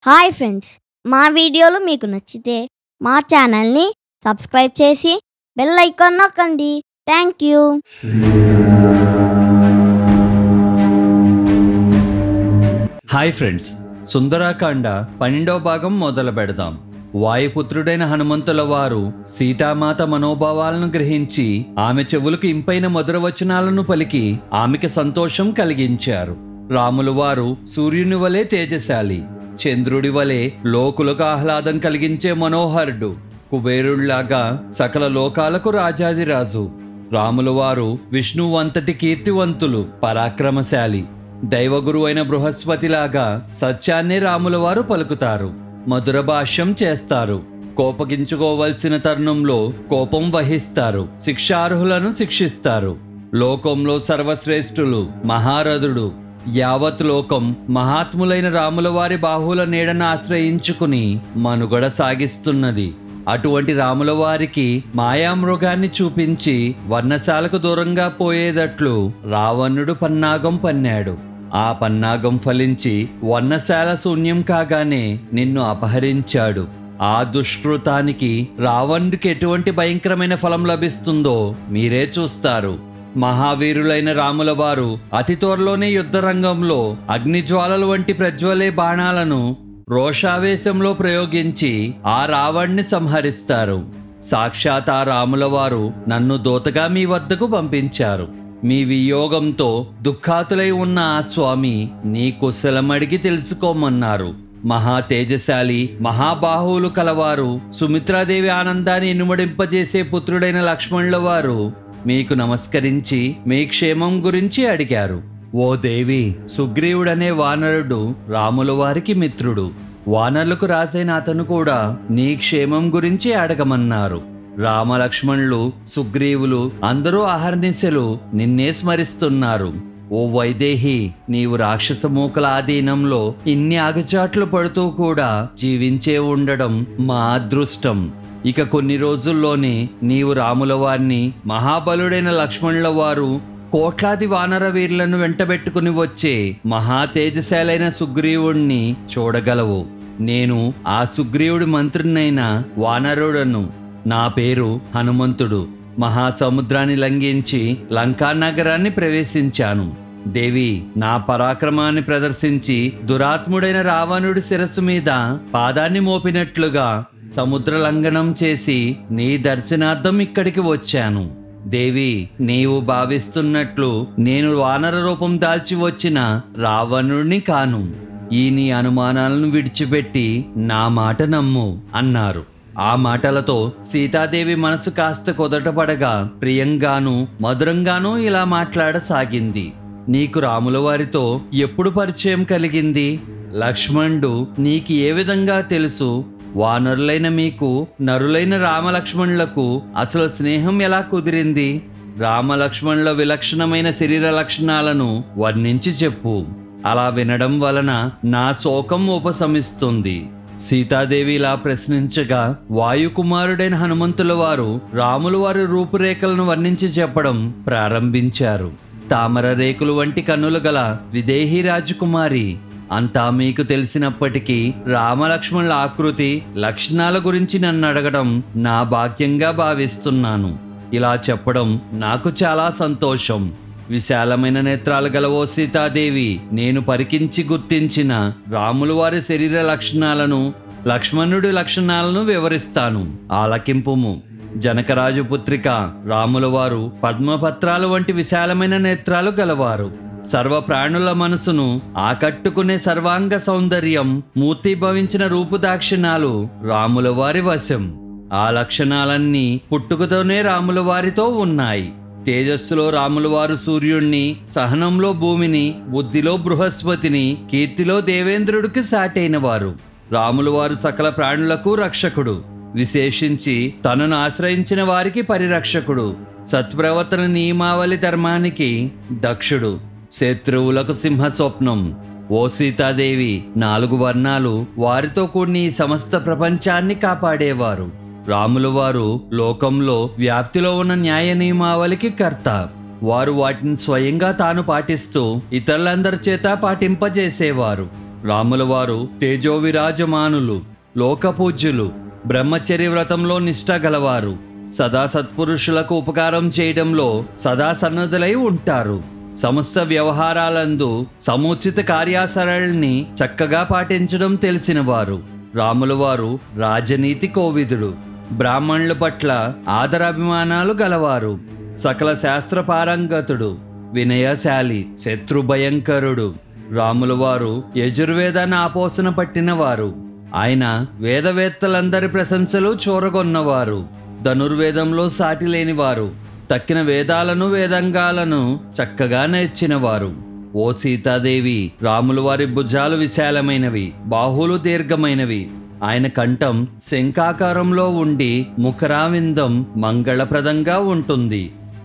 Hi friends, మా వీడియోలు మీకు నచ్చితే మా ఛానల్ని సబ్స్క్రైబ్ చేసి బెల్ ఐకాన్ నొక్కండి. Thank you. Hi friends, Sundarakanda 12వ భాగం మొదలు పెడదాం. వాయుపుత్రుడైన హనుమంతుల వారు సీతామాత మనోభావాలను గ్రహించి ఆమె చెవులకు ఇంపైన మధుర వచనాలను పలికి ఆమెకి సంతోషం కలిగించారు. రాములు వారు సూర్యుని వలె తేజశాలి, చంద్రుడి వలె లోకులకు ఆహ్లాదం కలిగించే మనోహరుడు, కుబేరుళ్లాగా సకల లోకాలకు రాజాదిరాజు. రాములు వారు విష్ణువు అంతటి కీర్తివంతులు, పరాక్రమశాలి. దైవగురు అయిన బృహస్పతిలాగా సత్యాన్నే రాముల వారు పలుకుతారు, మధుర భాష్యం చేస్తారు. కోపగించుకోవలసిన తరుణంలో కోపం వహిస్తారు, శిక్షార్హులను శిక్షిస్తారు. లోకంలో సర్వశ్రేష్ఠులు, మహారథుడు. యావత్ లోకం మహాత్ములైన రాముల వారి బాహువుల నీడను ఆశ్రయించుకుని మనుగడ సాగిస్తున్నది. అటువంటి రాముల వారికి మాయామృగాన్ని చూపించి వర్ణశాలకు దూరంగా పోయేటట్లు రావణుడు పన్నాగం పన్నాడు. ఆ పన్నాగం ఫలించి వర్ణశాల శూన్యం కాగానే నిన్ను అపహరించాడు. ఆ దుష్కృతానికి రావణుడికి ఎటువంటి భయంకరమైన ఫలం లభిస్తుందో మీరే చూస్తారు. మహావీరులైన రాముల వారు అతి త్వరలోనే యుద్ధరంగంలో అగ్నిజ్వాలల వంటి ప్రజ్వలే బాణాలను రోషావేశంలో ప్రయోగించి ఆ రావణ్ణి సంహరిస్తారు. సాక్షాత్ ఆ రాముల వారు నన్ను దూతగా మీ వద్దకు పంపించారు. మీ వియోగంతో దుఃఖాతులై ఉన్న ఆ స్వామి నీ కుశలమడిగి తెలుసుకోమన్నారు. మహా తేజశాలి, మహాబాహువులు కలవారు, సుమిత్రాదేవి ఆనందాన్ని ఇనుమడింపజేసే పుత్రుడైన లక్ష్మణుల వారు మీకు నమస్కరించి మీ క్షేమం గురించి అడిగారు. ఓ దేవి, సుగ్రీవుడనే వానరుడు రాముల వారికి మిత్రుడు. వానరులకు రాజైన అతను కూడా నీ క్షేమం గురించి అడగమన్నారు. రామలక్ష్మణులు, సుగ్రీవులు అందరూ అహర్నిశలు నిన్నే స్మరిస్తున్నారు. ఓ వైదేహి, నీవు రాక్షస మూకల ఆధీనంలో ఇన్ని ఆగచాట్లు పడుతూ కూడా జీవించే ఉండడం మా అదృష్టం. ఇక కొన్ని రోజుల్లోనే నీవు రాముల వారిని, మహాబలుడైన లక్ష్మణుల వారు కోట్లాది వానర వీరులను వెంటబెట్టుకుని వచ్చే మహా తేజశాలైన సుగ్రీవుణ్ణి చూడగలవు. నేను ఆ సుగ్రీవుడి మంత్రినైన వానరుడను. నా పేరు హనుమంతుడు. మహాసముద్రాన్ని లంఘించి లంకా నగరాన్ని ప్రవేశించాను. దేవి, నా పరాక్రమాన్ని ప్రదర్శించి దురాత్ముడైన రావణుడి శిరస్సు మీద పాదాన్ని మోపినట్లుగా సముద్ర లంఘనం చేసి నీ దర్శనార్థం ఇక్కడికి వచ్చాను. దేవి, నీవు భావిస్తున్నట్లు నేను వానర రూపం దాల్చి వచ్చిన రావణుడిని కాను. ఈ నీ అనుమానాలను విడిచిపెట్టి నా మాట నమ్ము అన్నారు. ఆ మాటలతో సీతాదేవి మనసు కాస్త కుదటపడగా ప్రియంగాను మధురంగానూ ఇలా మాట్లాడసాగింది. నీకు రాముల వారితో ఎప్పుడు పరిచయం కలిగింది? లక్ష్మణుడు నీకు ఏ విధంగా తెలుసు? వానరులైన మీకు నరులైన రామలక్ష్మణులకు అసలు స్నేహం ఎలా కుదిరింది? రామలక్ష్మణుల విలక్షణమైన శరీర లక్షణాలను వర్ణించి చెప్పు. అలా వినడం వలన నా శోకం ఉపశమిస్తుంది. సీతాదేవి ఇలా ప్రశ్నించగా వాయుకుమారుడైన హనుమంతుల వారు రాముల వారి రూపురేఖలను వర్ణించి చెప్పడం ప్రారంభించారు. తామర రేకులు వంటి కన్నులు గల విదేహి రాజకుమారి. అంతా మీకు తెలిసినప్పటికీ రామలక్ష్మణుల ఆకృతి, లక్షణాల గురించి నన్ను అడగడం నా భాగ్యంగా భావిస్తున్నాను. ఇలా చెప్పడం నాకు చాలా సంతోషం. విశాలమైన నేత్రాలు గల ఓ సీతాదేవి, నేను పరికించి గుర్తించిన రాముల వారి శరీర లక్షణాలను, లక్ష్మణుడి లక్షణాలను వివరిస్తాను, ఆలకింపుము. జనకరాజు పుత్రిక రాముల వారు పద్మపత్రాలు వంటి విశాలమైన నేత్రాలు గలవారు. సర్వ ప్రాణుల మనసును ఆకట్టుకునే సర్వాంగ సౌందర్యం, మూర్తిభవించిన రూపుదాక్షిణాలు రాముల వారి వశం. ఆ లక్షణాలన్నీ పుట్టుకతోనే రాముల వారితో ఉన్నాయి. తేజస్సులో రాముల వారు సూర్యుణ్ణి, సహనంలో భూమిని, బుద్ధిలో బృహస్పతిని, కీర్తిలో దేవేంద్రుడికి సాటైన వారు. రాముల వారు సకల ప్రాణులకు రక్షకుడు, విశేషించి తనను ఆశ్రయించిన వారికి పరిరక్షకుడు, సత్ప్రవర్తన నియమావళి ధర్మానికి దక్షుడు, శత్రువులకు సింహస్వప్నం. ఓ సీతాదేవి, 4 వర్ణాలు వారితో కూడిన ఈ సమస్త ప్రపంచాన్ని కాపాడేవారు. రాముల వారు లోకంలో వ్యాప్తిలో ఉన్న న్యాయ నియమావళికి కర్త. వారు వాటిని స్వయంగా తాను పాటిస్తూ ఇతరులందరి చేత పాటింపజేసేవారు. రాముల వారు తేజోవిరాజమానులు, లోకపూజ్యులు, బ్రహ్మచర్య వ్రతంలో నిష్ఠ గలవారు, సదా సత్పురుషులకు ఉపకారం చేయడంలో సదా సన్నద్ధులై ఉంటారు. సమస్త వ్యవహారాలందు సముచిత కార్యాచరణని చక్కగా పాటించడం తెలిసినవారు. రాముల వారు రాజనీతి కోవిదుడు, బ్రాహ్మణుల పట్ల ఆదరాభిమానాలు గలవారు, సకల శాస్త్ర పారంగతుడు, వినయశాలి, శత్రుభయంకరుడు. రాముల వారు యజుర్వేదాన్ని ఆపోసన పట్టినవారు. ఆయన వేదవేత్తలందరి ప్రశంసలు చూరగొన్నవారు, ధనుర్వేదంలో సాటి లేనివారు, తక్కిన వేదాలను వేదంగాలను చక్కగా నేర్చినవారు. ఓ సీతాదేవి, రాముల వారి భుజాలు విశాలమైనవి, బాహువులు దీర్ఘమైనవి. ఆయన కంఠం శంఖాకారంలో ఉండి ముఖరావిందం మంగళప్రదంగా ఉంటుంది.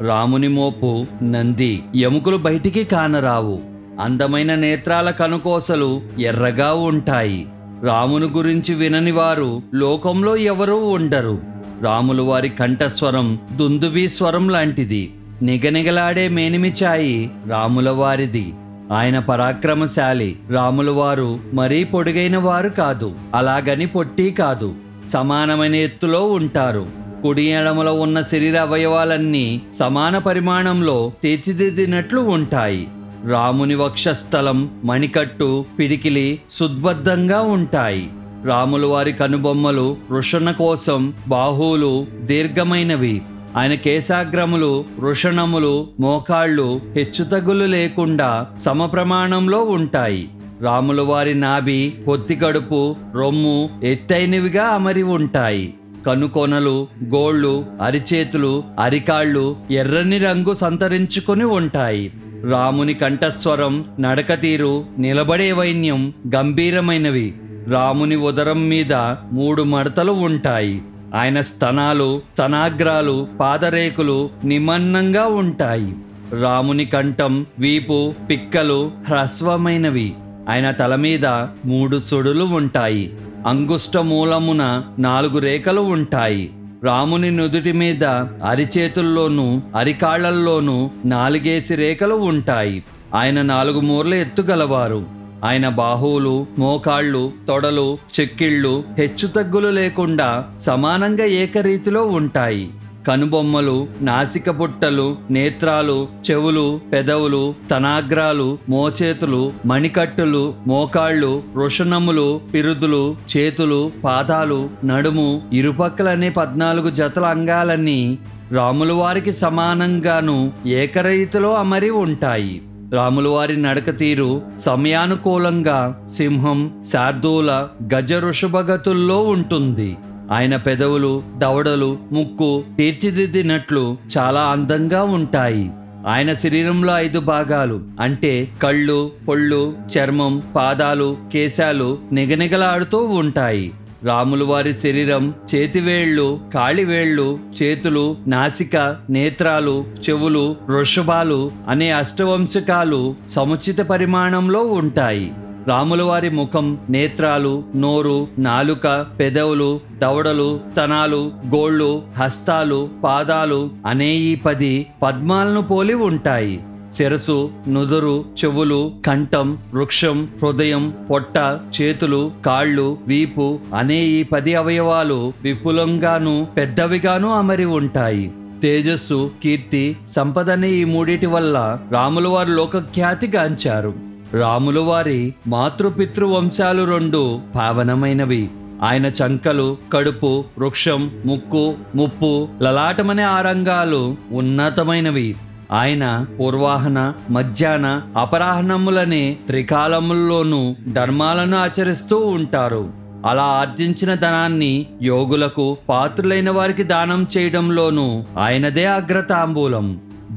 రాముని మోపు నంది, ఎముకలు బయటికి కానరావు. అందమైన నేత్రాల కనుకోసలు ఎర్రగా ఉంటాయి. రాముని గురించి వినని వారు లోకంలో ఎవరూ ఉండరు. రాములు వారి కంఠస్వరం దుందుబి స్వరం లాంటిది. నిగనిగలాడే మేనిమిచాయి రాముల వారిది. ఆయన పరాక్రమశాలి. రాముల వారు మరీ పొడుగైన వారు కాదు, అలాగని పొట్టి కాదు, సమానమైన ఎత్తులో ఉంటారు. కుడి ఎడమల ఉన్న శరీర అవయవాలన్నీ సమాన పరిమాణంలో తీర్చిదిద్దినట్లు ఉంటాయి. రాముని వక్షస్థలం, మణికట్టు, పిడికిలి సుద్బద్ధంగా ఉంటాయి. రాముల వారి కనుబొమ్మలు వృషణ కోసం, బాహువులు దీర్ఘమైనవి. ఆయన కేశాగ్రములు, వృషణములు, మోకాళ్ళు హెచ్చుతగులు లేకుండా సమప్రమాణంలో ఉంటాయి. రాముల వారి నాభి, పొత్తికడుపు, రొమ్ము ఎత్తైనవిగా అమరి ఉంటాయి. కనుకొనలు, గోళ్ళు, అరిచేతులు, అరికాళ్ళు ఎర్రని రంగు సంతరించుకొని ఉంటాయి. రాముని కంఠస్వరం, నడకతీరు, నిలబడే వైన్యం గంభీరమైనవి. రాముని ఉదరం మీద 3 మడతలు ఉంటాయి. ఆయన స్తనాలు, స్తనాగ్రాలు, పాదరేకులు నిమన్నంగా ఉంటాయి. రాముని కంఠం, వీపు, పిక్కలు హ్రస్వమైనవి. ఆయన తల మీద 3 సుడులు ఉంటాయి. అంగుష్ట మూలమున 4 రేఖలు ఉంటాయి. రాముని నుదుటి మీద, అరిచేతుల్లోనూ అరికాళ్లల్లోనూ 4 రేఖలు ఉంటాయి. ఆయన 4 మూరల ఎత్తుగలవారు. ఆయన బాహువులు, మోకాళ్ళు, తొడలు, చెక్కిళ్ళు హెచ్చుతగ్గులు లేకుండా సమానంగా ఏకరీతిలో ఉంటాయి. కనుబొమ్మలు, నాసిక పుట్టలు, నేత్రాలు, చెవులు, పెదవులు, స్తనాగ్రాలు, మోచేతులు, మణికట్టులు, మోకాళ్ళు, వృషణములు, పిరుదులు, చేతులు, పాదాలు, నడుము, ఇరుపక్కలనే 14 జతల అంగాలన్నీ రాముల వారికి సమానంగాను ఏకరీతిలో అమరి ఉంటాయి. రాముల వారి నడక తీరు సమయానుకూలంగా సింహం, శార్దూల, గజ వృషభగతుల్లో ఉంటుంది. ఆయన పెదవులు, దవడలు, ముక్కు తీర్చిదిద్దినట్లు చాలా అందంగా ఉంటాయి. ఆయన శరీరంలో 5 భాగాలు అంటే కళ్ళు, పొళ్ళు, చర్మం, పాదాలు, కేశాలు నిగనిగలాడుతూ ఉంటాయి. రాముల వారి శరీరం చేతివేళ్లు, కాళివేళ్లు, చేతులు, నాసిక, నేత్రాలు, చెవులు, వృషభాలు అనే అష్టవంశకాలు సముచిత పరిమాణంలో ఉంటాయి. రాముల వారి ముఖం, నేత్రాలు, నోరు, నాలుక, పెదవులు, దవడలు, స్తనాలు, గోళ్ళు, హస్తాలు, పాదాలు అనే ఈ 10 పద్మాలను పోలి ఉంటాయి. శిరసు, నుదురు, చెవులు, కంఠం, వృక్షం, హృదయం, పొట్ట, చేతులు, కాళ్ళు, వీపు అనే ఈ 10 అవయవాలు విపులంగాను పెద్దవిగాను అమరి ఉంటాయి. తేజస్సు, కీర్తి, సంపదనే ఈ 3 వల్ల రాముల వారు లోకఖ్యాతి గాంచారు. రాముల వారి మాతృపితృ వంశాలు 2 పావనమైనవి. ఆయన చంకలు, కడుపు, వృక్షం, ముక్కు, ముప్పు, లలాటమనే 6 అంగాలు ఉన్నతమైనవి. ఆయన పూర్వాహన, మధ్యాహ్న, అపరాహ్నములనే త్రికాలముల్లోనూ ధర్మాలను ఆచరిస్తూ ఉంటారు. అలా ఆర్జించిన ధనాన్ని యోగులకు, పాత్రులైన వారికి దానం చేయడంలోనూ ఆయనదే అగ్రతాంబూలం.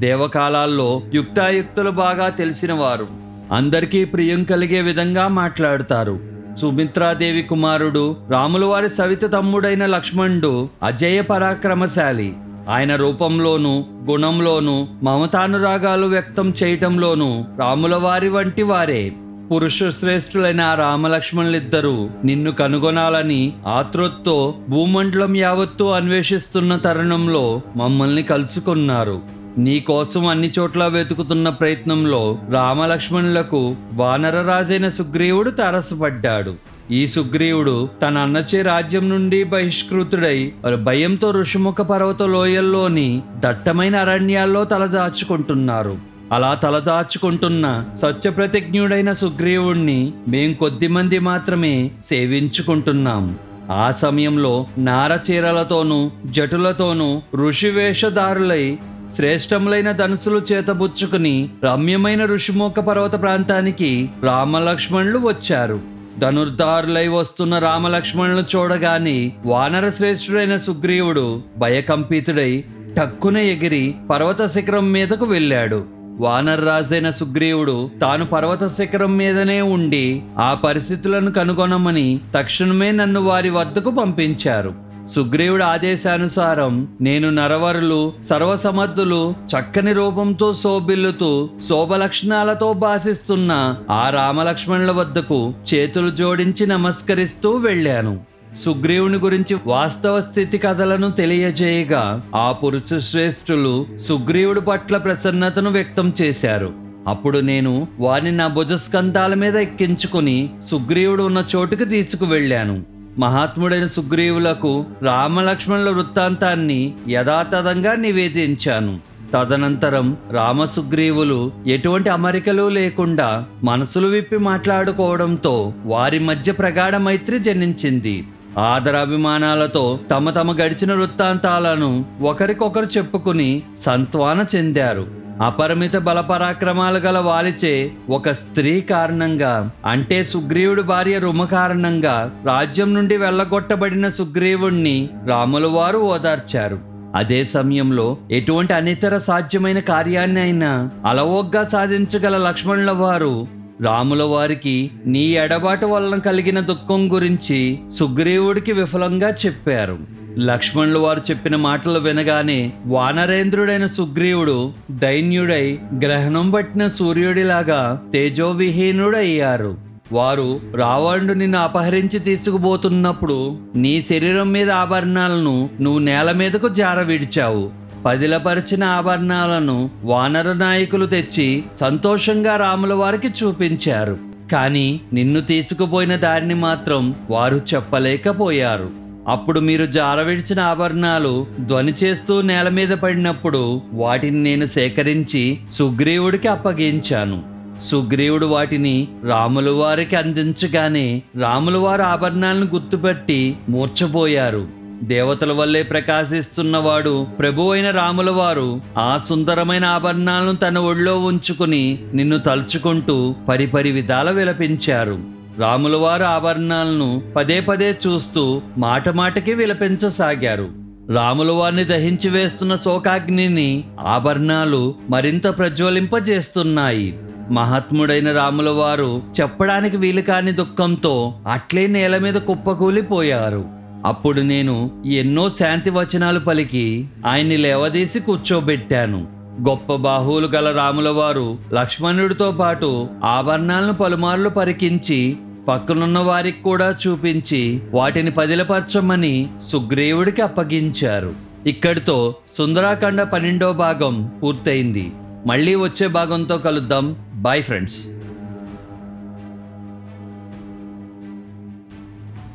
దేవకాలాల్లో యుక్తాయుక్తులు బాగా తెలిసినవారు. అందరికీ ప్రియం కలిగే విధంగా మాట్లాడుతారు. సుమిత్రాదేవి కుమారుడు, రాముల వారి సవిత తమ్ముడైన లక్ష్మణుడు అజేయ పరాక్రమశాలి. ఆయన రూపంలోనూ గుణంలోనూ మమతానురాగాలు వ్యక్తం చేయటంలోనూ రాముల వారి వంటి వారే. పురుష శ్రేష్ఠులైన రామలక్ష్మణులిద్దరూ నిన్ను కనుగొనాలని ఆతృతతో భూమండలం యావత్తూ అన్వేషిస్తున్న తరుణంలో మమ్మల్ని కలుసుకున్నారు. నీకోసం అన్ని చోట్ల వెతుకుతున్న ప్రయత్నంలో రామలక్ష్మణులకు వానరరాజైన సుగ్రీవుడు తారసపడ్డాడు. ఈ సుగ్రీవుడు తన అన్నచే రాజ్యం నుండి బహిష్కృతుడై భయంతో ఋషిముఖ పర్వత లోయల్లోని దట్టమైన అరణ్యాల్లో తలదాచుకుంటున్నారు. అలా తలదాచుకుంటున్న సత్యప్రతిజ్ఞుడైన సుగ్రీవుణ్ణి మేం కొద్దిమంది మాత్రమే సేవించుకుంటున్నాం. ఆ సమయంలో నారచీరలతోనూ జటులతోనూ ఋషివేషధారులై శ్రేష్టములైన ధనుసులు చేతబుచ్చుకుని రమ్యమైన ఋషిముఖ పర్వత ప్రాంతానికి రామలక్ష్మణులు వచ్చారు. ధనుర్ధారులై వస్తున్న రామలక్ష్మణులు చూడగానే వానర శ్రేష్ఠుడైన సుగ్రీవుడు భయకంపితుడై టక్కున ఎగిరి పర్వత శిఖరం మీదకు వెళ్ళాడు. వానరరాజైన సుగ్రీవుడు తాను పర్వత శిఖరం మీదనే ఉండి ఆ పరిస్థితులను కనుగొనమని తక్షణమే నన్ను వారి వద్దకు పంపించారు. సుగ్రీవుడి ఆదేశానుసారం నేను నరవరులు, సర్వసమర్థులు, చక్కని రూపంతో శోభిల్లుతూ శోభలక్షణాలతో భాసిస్తున్న ఆ రామలక్ష్మణుల వద్దకు చేతులు జోడించి నమస్కరిస్తూ వెళ్ళాను. సుగ్రీవుని గురించి వాస్తవ స్థితి కథలను తెలియజేయగా ఆ పురుష శ్రేష్ఠులు సుగ్రీవుడి పట్ల ప్రసన్నతను వ్యక్తం చేశారు. అప్పుడు నేను వారిని నా భుజస్కంధాల మీద ఎక్కించుకుని సుగ్రీవుడు ఉన్న చోటుకు తీసుకువెళ్ళాను. మహాత్ముడైన సుగ్రీవులకు రామలక్ష్మణుల వృత్తాంతాన్ని యథాతథంగా నివేదించాను. తదనంతరం రామసుగ్రీవులు ఎటువంటి అమరికలు లేకుండా మనసులు విప్పి మాట్లాడుకోవడంతో వారి మధ్య ప్రగాఢ మైత్రి జనించింది. ఆదరాభిమానాలతో తమ తమ గడిచిన వృత్తాంతాలను ఒకరికొకరు చెప్పుకుని సంత్వాన చెందారు. అపరిమిత బలపరాక్రమాలు గల వాలిచే ఒక స్త్రీ కారణంగా, అంటే సుగ్రీవుడి భార్య రుమ కారణంగా రాజ్యం నుండి వెళ్ళగొట్టబడిన సుగ్రీవుణ్ణి రాముల వారు ఓదార్చారు. అదే సమయంలో ఎటువంటి అనితర సాధ్యమైన కార్యాన్ని అయినా అలవోగ్గా సాధించగల లక్ష్మణుల వారు రాముల వారికి నీ ఎడబాటు వలన కలిగిన దుఃఖం గురించి సుగ్రీవుడికి విఫలంగా చెప్పారు. లక్ష్మణుల వారు చెప్పిన మాటలు వినగానే వానరేంద్రుడైన సుగ్రీవుడు దైన్యుడై గ్రహణం పట్టిన సూర్యుడిలాగా తేజోవిహీనుడయ్యారు. వారు రావణుడు నిన్ను అపహరించి తీసుకుపోతున్నప్పుడు నీ శరీరం మీద ఆభరణాలను నువ్వు నేల మీదకు జార విడిచావు. పదిలపరిచిన ఆభరణాలను వానర నాయకులు తెచ్చి సంతోషంగా రాముల వారికి చూపించారు. కానీ నిన్ను తీసుకుపోయిన దారిని మాత్రం వారు చెప్పలేకపోయారు. అప్పుడు మీరు జారవిడిచిన ఆభరణాలు ధ్వని చేస్తూ నేల మీద పడినప్పుడు వాటిని నేను సేకరించి సుగ్రీవుడికి అప్పగించాను. సుగ్రీవుడు వాటిని రాముల వారికి అందించగానే రాముల వారు ఆభరణాలను గుర్తుపట్టి మూర్ఛపోయారు. దేవతల వల్లే ప్రకాశిస్తున్నవాడు ప్రభు అయిన రాముల వారు ఆ సుందరమైన ఆభరణాలను తన ఒళ్ళో ఉంచుకుని నిన్ను తలుచుకుంటూ పరిపరి విధాల విలపించారు. రాముల వారు ఆభరణాలను పదే పదే చూస్తూ మాట మాటకి విలపించసాగారు. రాముల వారిని దహించి వేస్తున్న శోకాగ్నిని ఆభరణాలు మరింత ప్రజ్వలింపజేస్తున్నాయి. మహాత్ముడైన రాముల వారు చెప్పడానికి వీలు కాని దుఃఖంతో అట్లే నేల మీద కుప్పకూలిపోయారు. అప్పుడు నేను ఎన్నో శాంతి వచనాలు పలికి ఆయన్ని లేవదీసి కూర్చోబెట్టాను. గొప్ప బాహువులు గల రాముల వారు లక్ష్మణుడితో పాటు ఆభరణాలను పలుమార్లు పరికించి పక్కనున్న వారికి కూడా చూపించి వాటిని పదిలపరచమని సుగ్రీవుడికి అప్పగించారు. ఇక్కడితో సుందరాకాండ 12వ భాగం పూర్తయింది. మళ్ళీ వచ్చే భాగంతో కలుద్దాం. Bye friends.